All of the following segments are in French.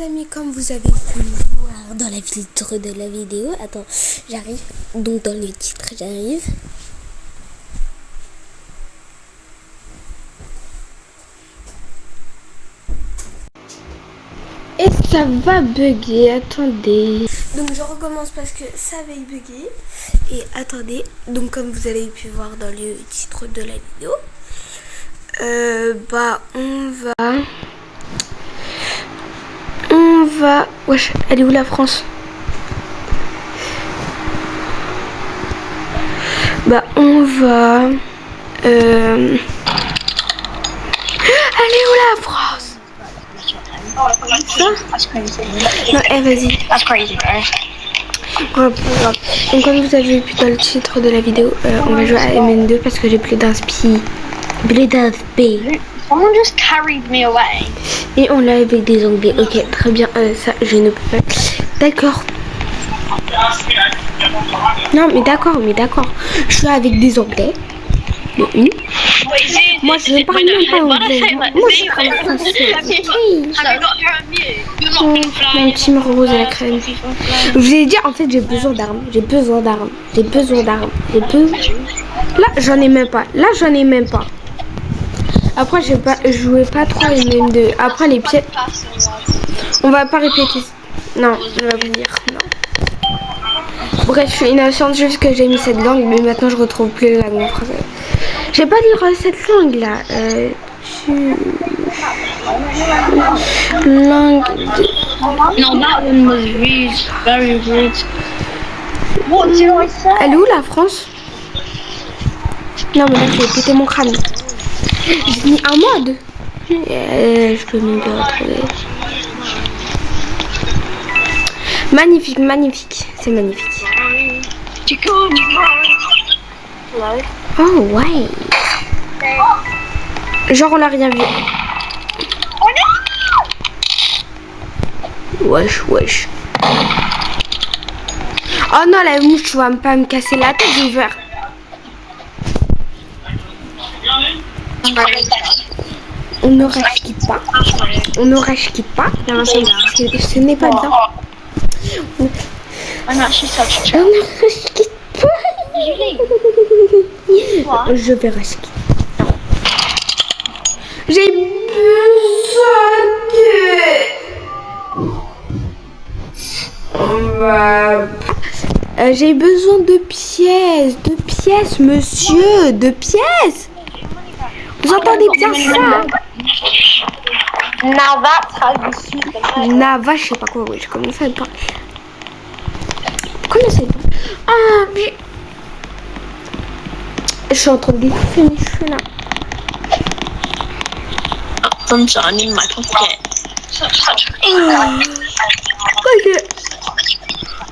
Amis, comme vous avez pu le voir dans la titre de la vidéo, attends, j'arrive, donc dans le titre j'arrive. Et ça va bugger, attendez. Donc je recommence parce que ça va y bugger. Et attendez, donc comme vous avez pu voir dans le titre de la vidéo, on va... Wesh, elle est où la France? On va... Elle est où la France? Non, vas-y. Donc comme vous avez vu dans le titre de la vidéo, on va jouer à MN2 parce que j'ai plus d'inspi. Someone just carried me away. Et on l'a avec des anglais. Ok, très bien. Ça, je ne peux pas. D'accord. Non, mais d'accord. Je suis avec des anglais. Une. Moi, je ne parle même pas anglais. Moi, je parle français. Mon petit rose à la crème. Je vous ai dit, en fait, j'ai besoin d'armes. Là, j'en ai même pas. Après, je jouais pas trop à MM2. Après, les pièces. On va pas répéter. Non, je vais vous dire. Non. Bref, je suis innocente juste que j'ai mis cette langue, mais maintenant je retrouve plus la langue française. J'ai pas lire cette langue là. Langue de... No, that one was rude, very rude. What did I say? Elle est où la France? Non, mais là, je vais péter mon crâne. J'ai mis un mode. Je peux même pas retrouver. Magnifique. C'est magnifique. Oh, ouais. Genre, on l'a rien vu. Wesh. Oh non, la mouche, tu vas pas me casser la tête, j'ai ouvert. On ne rage quitte pas. Non, ce n'est pas bien. I'm actually touched. On ne rage quitte pas. Je vais rage quitter. J'ai besoin de... j'ai besoin de pièces, monsieur, de pièces. Vous entendez bien ça? Now that's how you speak the language. Nava, je sais pas quoi, oui, je commence à parler. Comment ça? Ah, mais... Je suis en train de découffer mes cheveux là. Sunshine in my pocket.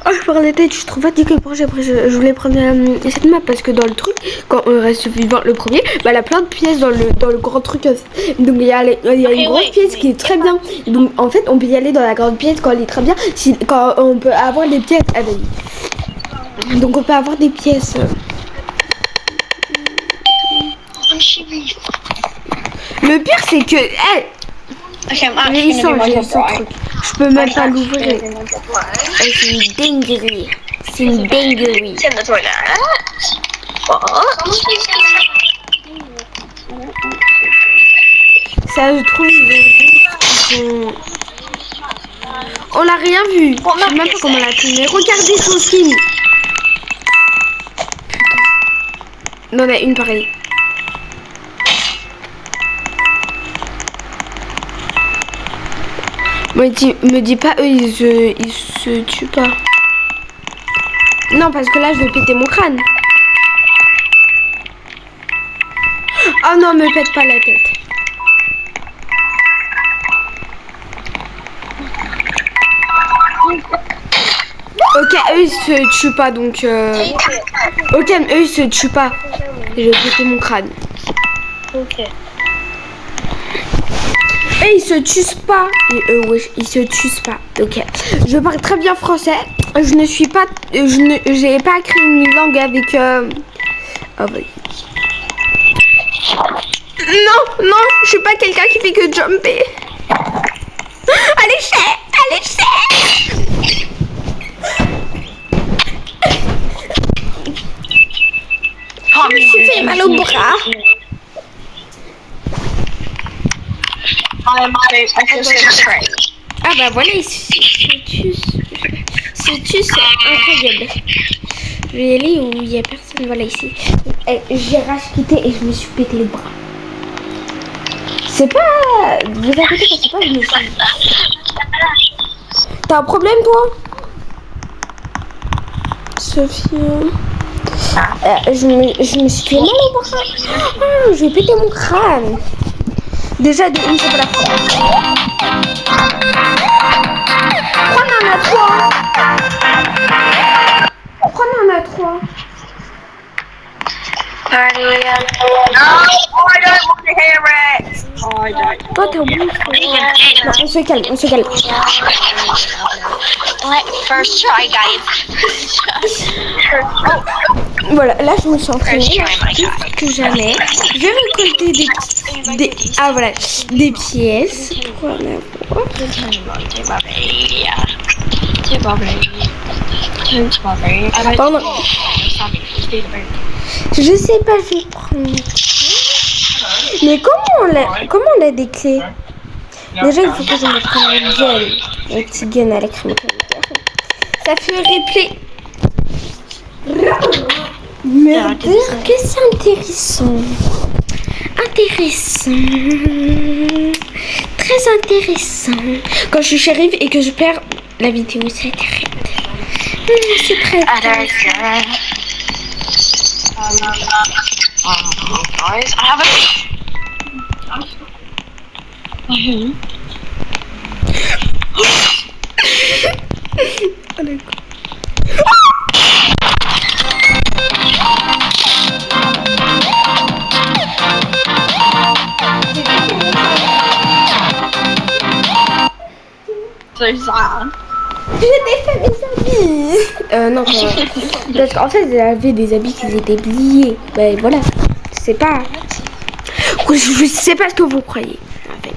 Je parle la tête, je suis trop fatiguée. Après, je voulais prendre cette map parce que dans le truc, quand on reste vivant le premier, elle a plein de pièces dans le grand truc. Donc il y a une grosse pièce qui est très bien. Donc en fait, on peut y aller dans la grande pièce quand elle est très bien. Quand on peut avoir des pièces. Donc on peut avoir des pièces. Le pire c'est que Okay, I'm j'ai actually gonna do my son job right. truc. Je peux même pas l'ouvrir. C'est une dinguerie. It's in the toilet. Ça je trouve ils ont... On l'a rien vu. Je sais même pas comment on l'a tourné. Regardez son skin. Putain. Non, on a une pareille. Me dis pas eux ils se tuent pas. Non parce que là je vais péter mon crâne. Oh non, me pète pas la tête. Ok, eux ils se tuent pas donc ok, eux ils se tuent pas. Je vais péter mon crâne. Ok. Et ils se tuent pas. Et wesh, ils se tuent pas. Ok. Je parle très bien français. Je ne suis pas. J'ai pas écrit une langue avec. Oh, oui. Non, je suis pas quelqu'un qui fait que jumper. Allez, chef. bah voilà, c'est incroyable. Je vais y aller où il n'y a personne. Voilà, ici. J'ai rage-quitté et je me suis pété le bras. C'est pas... Vous inquiétez pas, c'est pas... Je me suis... T'as un problème, toi, Sophie? Je me suis fait mal au bras. Ah, je vais péter mon crâne. Déjà, de une, c'est pas la fois. Pourquoi on en a 3? Pourquoi on en a 3? No, I don't want to hear it. Oh, I don't. Toi, t'as oublié. Non, on se calme, on se calme. First try, guys. Voilà, là, je me suis entraînée plus que jamais. Je vais récolter ah, voilà, des pièces. Pourquoi on a... Pardon. Je sais pas, je vais prendre. Mais comment on a des clés? Déjà, il faut que je me prenne une gun. Un petit gun à la crème. Ça fait replay. Murder, que c'est intéressant. Intéressant. Très intéressant. Quand je suis shérif et que je perds la vidéo, c'est terrible. C'est très intéressant. Guys, I have so sad. J'ai défait mes habits. Non, parce qu'en fait, j'avais des habits qui étaient pliés. Ben voilà, c'est pas... Je sais pas ce que vous croyez, en fait.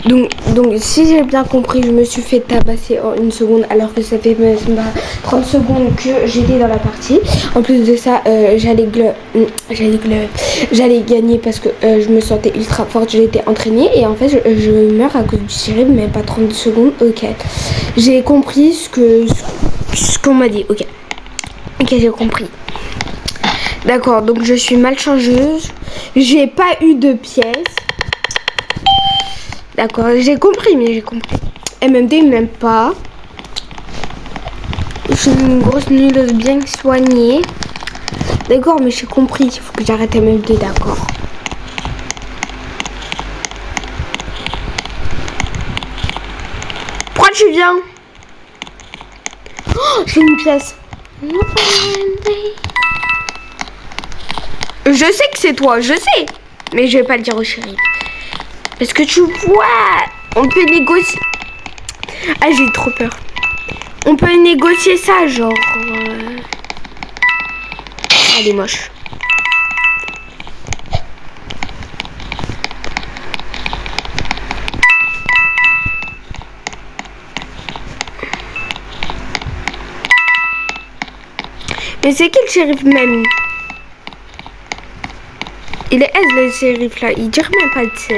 Donc si j'ai bien compris, je me suis fait tabasser en une seconde alors que ça fait même pas 30 secondes que j'étais dans la partie. En plus de ça, j'allais gagner parce que je me sentais ultra forte, j'étais entraînée et en fait je meurs à cause du shérif, mais pas 30 secondes. Ok, j'ai compris ce qu'on m'a dit. Ok, j'ai compris. D'accord, donc je suis malchanceuse. J'ai pas eu de pièces. D'accord, j'ai compris, mais j'ai compris. MMD, même pas. Je suis une grosse nulleuse bien soignée. D'accord, mais j'ai compris. Il faut que j'arrête MMD, d'accord. Pourquoi tu viens? Oh, j'ai une pièce. Je sais que c'est toi, je sais. Mais je vais pas le dire au shérif. Parce que tu vois, on peut négocier. Ah, j'ai trop peur. On peut négocier ça, genre... Elle est moche. Mais c'est qui le shérif même? Il est S le shérif là, il dit même pas de ça.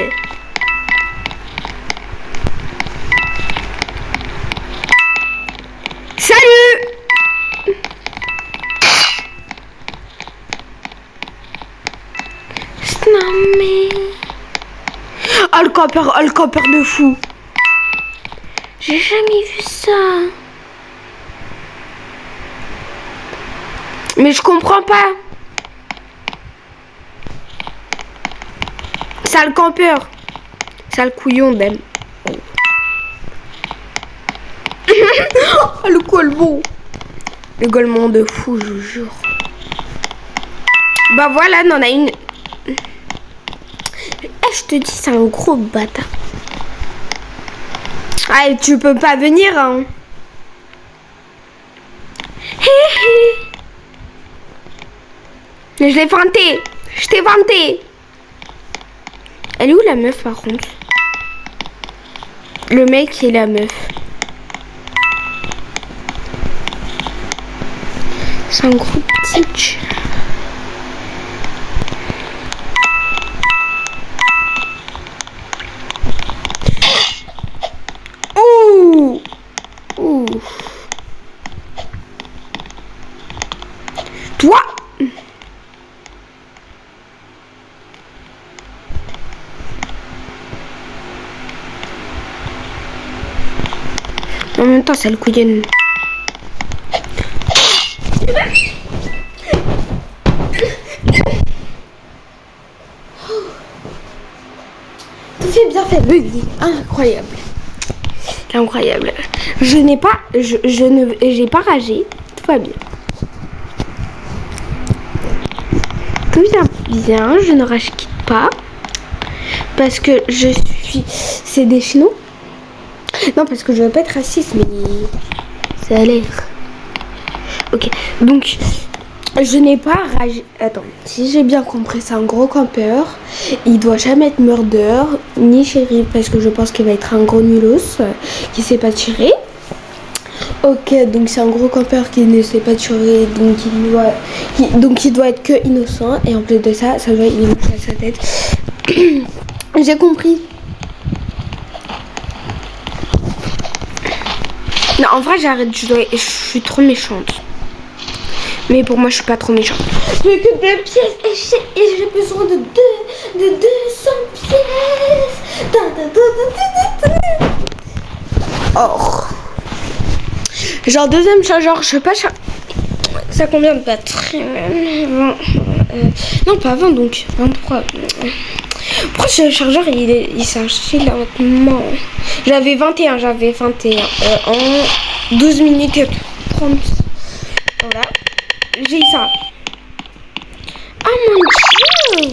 Salut! Non mais... Oh le campeur de fou. J'ai jamais vu ça. Mais je comprends pas. Sale campeur. Sale couillon d'elle. Oh, le colbon. Le golemon de fou, je vous jure. Bah voilà, on en a une. Je te dis, c'est un gros bâtard. Ah, tu peux pas venir, hein. Mais je l'ai vanté. Je t'ai vanté. Elle est où la meuf par contre? Le mec et la meuf. C'est un gros petit. Ouah. En même temps, c'est le couillon. Tout fait bien fait, oui, incroyable. C'est incroyable. Je n'ai pas, j'ai pas ragé. Tout va bien. Tout vient bien. Je ne rage pas parce que je suis. C'est des chenaux. Non, parce que je veux pas être raciste, mais ça a l'air. Ok, donc je n'ai pas ragé. Attends, si j'ai bien compris, c'est un gros campeur. Il doit jamais être murder ni shérif parce que je pense qu'il va être un gros nulos qui sait pas tirer. Ok, donc c'est un gros campeur qui ne sait pas tirer, donc il doit être que innocent. Et en plus de ça, ça doit il est moché à sa tête. J'ai compris. Non, en vrai, j'arrête. Je suis trop méchante. Mais pour moi, je suis pas trop méchante. J'ai que 2 pièces et j'ai besoin de 200 pièces. Or. Genre, deuxième chargeur, je sais pas. Ça combien de batterie? 20. Non, pas 20 donc. 23. Pourquoi ce chargeur il s'est acheté lentement? J'avais 21 en 12 minutes et 30. Voilà. J'ai ça. Oh mon dieu!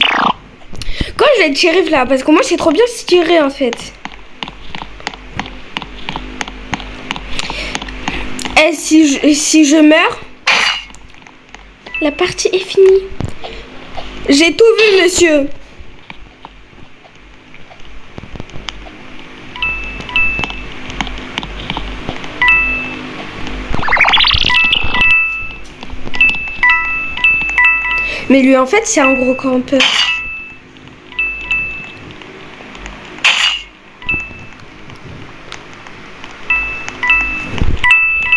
Quand je vais tirer là, parce que moi c'est trop bien se tirer en fait. Et si je meurs, la partie est finie. J'ai tout vu, monsieur. Mais lui, en fait, c'est un gros campeur.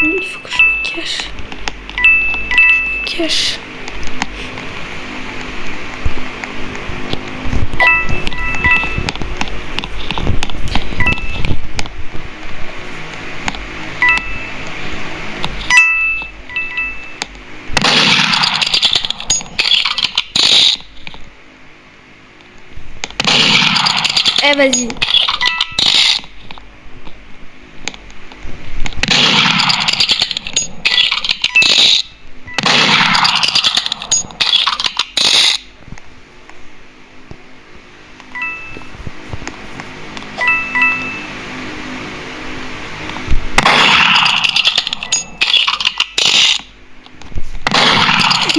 Il faut que je me cache. Je me cache. Eh, vas-y.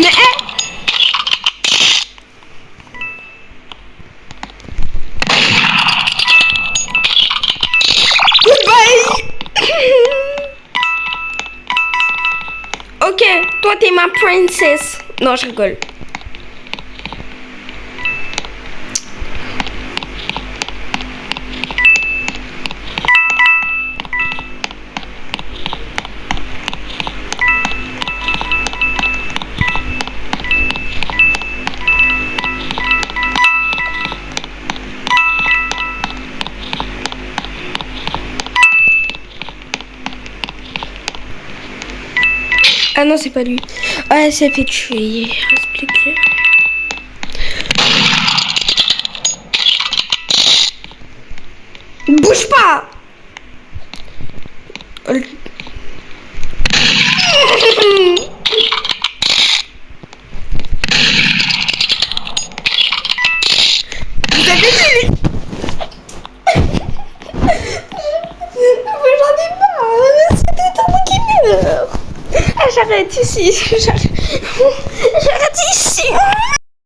Mais ok, toi t'es ma princesse. Non, je rigole. Ah non, c'est pas lui. Ah, elle s'est fait tuer. Expliquer. Bouge pas. Vous avez vu? J'en ai marre. C'était toi qui meurt. Ah, j'arrête ici. J'arrête ici.